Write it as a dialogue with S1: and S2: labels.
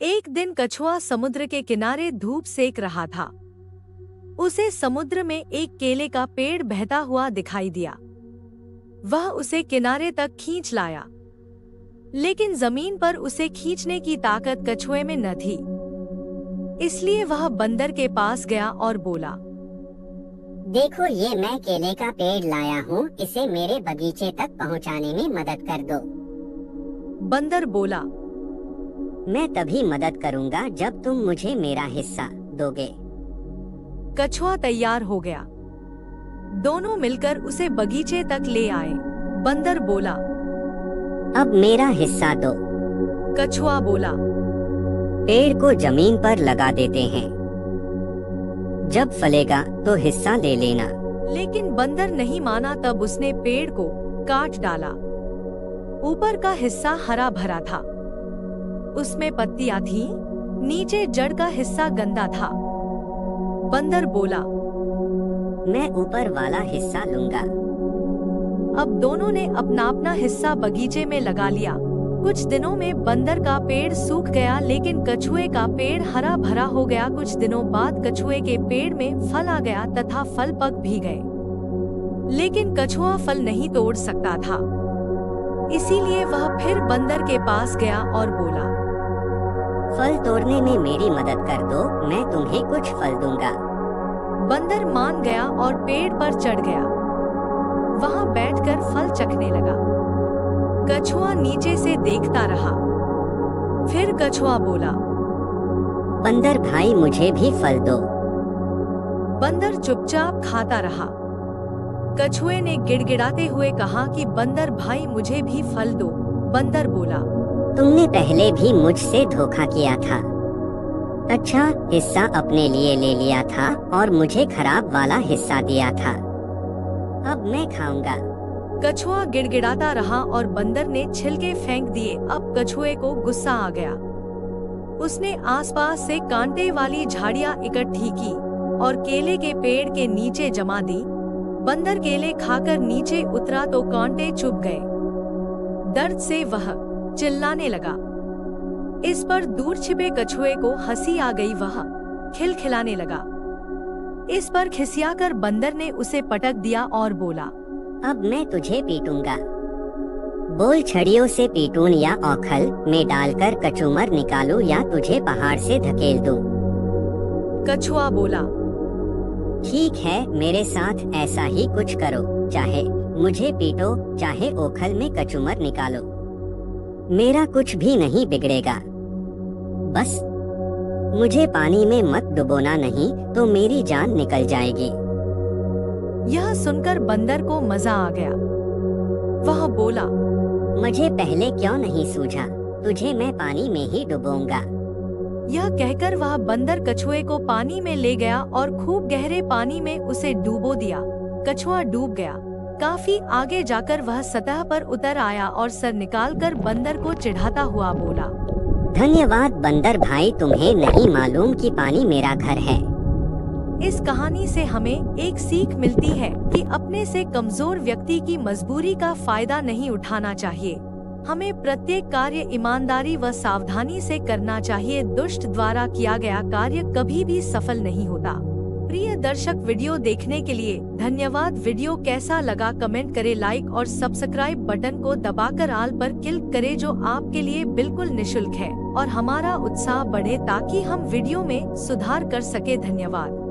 S1: एक दिन कछुआ समुद्र के किनारे धूप सेक रहा था। उसे समुद्र में एक केले का पेड़ बहता हुआ दिखाई दिया। वह उसे किनारे तक खींच लाया, लेकिन जमीन पर उसे खींचने की ताकत कछुए में न थी। इसलिए वह बंदर के पास गया और बोला,
S2: देखो, ये मैं केले का पेड़ लाया हूँ, इसे मेरे बगीचे तक पहुँचाने में मदद कर दो।
S1: बंदर बोला,
S2: मैं तभी मदद करूँगा जब तुम मुझे मेरा हिस्सा दोगे।
S1: कछुआ तैयार हो गया। दोनों मिलकर उसे बगीचे तक ले आए। बंदर बोला,
S2: अब मेरा हिस्सा दो।
S1: कछुआ बोला,
S2: पेड़ को जमीन पर लगा देते हैं, जब फलेगा तो हिस्सा ले लेना।
S1: लेकिन बंदर नहीं माना। तब उसने पेड़ को काट डाला। ऊपर का हिस्सा हरा भरा था, उसमें पत्तियां थीं, नीचे जड़ का हिस्सा गंदा था। बंदर बोला,
S2: मैं ऊपर वाला हिस्सा लूंगा।
S1: अब दोनों ने अपना अपना हिस्सा बगीचे में लगा लिया। कुछ दिनों में बंदर का पेड़ सूख गया, लेकिन कछुए का पेड़ हरा भरा हो गया। कुछ दिनों बाद कछुए के पेड़ में फल आ गया तथा फल पक भी गए, लेकिन कछुआ फल नहीं तोड़ सकता था। इसीलिए वह फिर बंदर के पास गया और बोला,
S2: फल तोड़ने में मेरी मदद कर दो, मैं तुम्हें कुछ फल दूंगा।
S1: बंदर मान गया और पेड़ पर चढ़ गया। वहां बैठकर फल चखने लगा। कछुआ नीचे से देखता रहा। फिर कछुआ बोला,
S2: बंदर भाई, मुझे भी फल दो।
S1: बंदर चुपचाप खाता रहा। कछुए ने गिड़गिड़ाते हुए कहा कि बंदर भाई, मुझे भी फल दो। बंदर बोला,
S2: तुमने पहले भी मुझसे धोखा किया था। अच्छा हिस्सा अपने लिए ले लिया था और मुझे खराब वाला हिस्सा दिया था। अब मैं खाऊंगा।
S1: कछुआ गिड़गिड़ाता रहा और बंदर ने छिलके फेंक दिए। अब कछुए को गुस्सा आ गया। उसने आसपास से कांटे वाली झाड़ियां इकट्ठी की और केले के पेड़ के नीचे जमा दी। बंदर केले खाकर नीचे उतरा तो कांटे चुभ गए। दर्द से वह चिल्लाने लगा। इस पर दूर छिपे कछुए को हंसी आ गई। वह खिलखिलाने लगा। इस पर खिसियाकर बंदर ने उसे पटक दिया और बोला,
S2: अब मैं तुझे पीटूंगा। बोल, छड़ियों से पीटूं या औखल में डालकर कचूमर निकालूं या तुझे पहाड़ से धकेल दूं?
S1: कछुआ बोला,
S2: ठीक है, मेरे साथ ऐसा ही कुछ करो, चाहे मुझे पीटो चाहे ओखल में कचूमर निकालो, मेरा कुछ भी नहीं बिगड़ेगा। बस मुझे पानी में मत डुबोना, नहीं तो मेरी जान निकल जाएगी।
S1: यह सुनकर बंदर को मजा आ गया। वह बोला,
S2: मुझे पहले क्यों नहीं सूझा, तुझे मैं पानी में ही डुबोऊंगा।
S1: यह कहकर वह बंदर कछुए को पानी में ले गया और खूब गहरे पानी में उसे डूबो दिया। कछुआ डूब गया। काफी आगे जाकर वह सतह पर उतर आया और सर निकालकर बंदर को चिढ़ाता हुआ बोला,
S2: धन्यवाद बंदर भाई, तुम्हें नहीं मालूम कि पानी मेरा घर है।
S1: इस कहानी से हमें एक सीख मिलती है कि अपने से कमजोर व्यक्ति की मजबूरी का फायदा नहीं उठाना चाहिए। हमें प्रत्येक कार्य ईमानदारी व सावधानी से करना चाहिए। दुष्ट द्वारा किया गया कार्य कभी भी सफल नहीं होता। प्रिय दर्शक, वीडियो देखने के लिए धन्यवाद। वीडियो कैसा लगा कमेंट करें, लाइक और सब्सक्राइब बटन को दबाकर ऑल पर क्लिक करें, जो आपके लिए बिल्कुल निशुल्क है और हमारा उत्साह बढ़े ताकि हम वीडियो में सुधार कर सके। धन्यवाद।